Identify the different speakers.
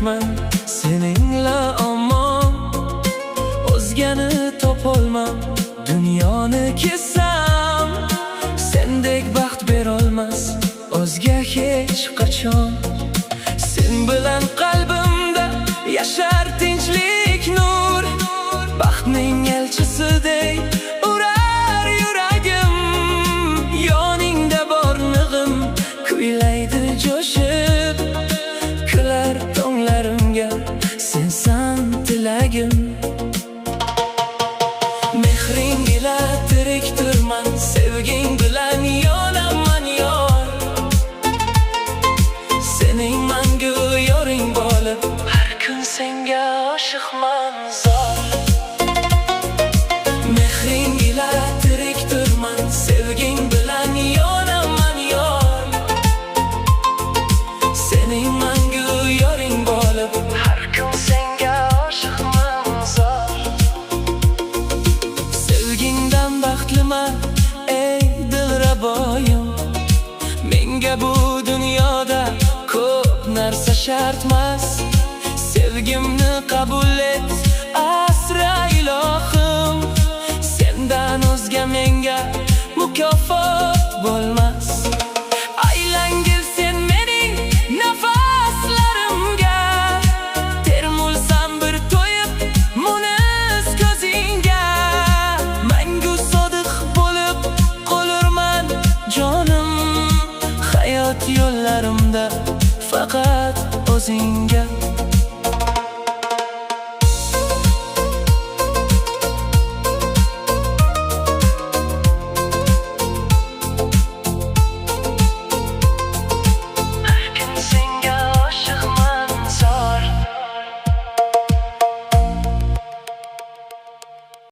Speaker 1: tirikman seninla omon. O'zgani topolmam, dunyoni kezsam, sendek baxt berolmas o'zga hech qachon. Sen bilan qalbimda yashar tinchlik nur, baxtning elchisidek urar yuragim. Yoningda borlig'im kuylaydi jo'shib, kular tonglarimga sensan tilagim. Mehring ila tirik turman, sevging bilan yonaman yor. Sening mangu yoring bo'lib, har kun senga oshiqman zor. Mehring ila tirik turman, sevging bilan yonaman yor. Sening mangu yoring bo'lib, har kun senga oshiqman zor. Sevgingdan baxtliman ey dilraboyim, menga bu dunyoda ko'p narsa shartmas. Sevgimni qabul et, asra ilohim, sendan o'zga menga mukofot bo'lmas. Aylangil sen mening nafaslarimga, termulsam bir to'yib munis ko'zingga. Mangu sodiq bo'lib qolurman jonim, hayot yo'llarimda faqat o'zingga.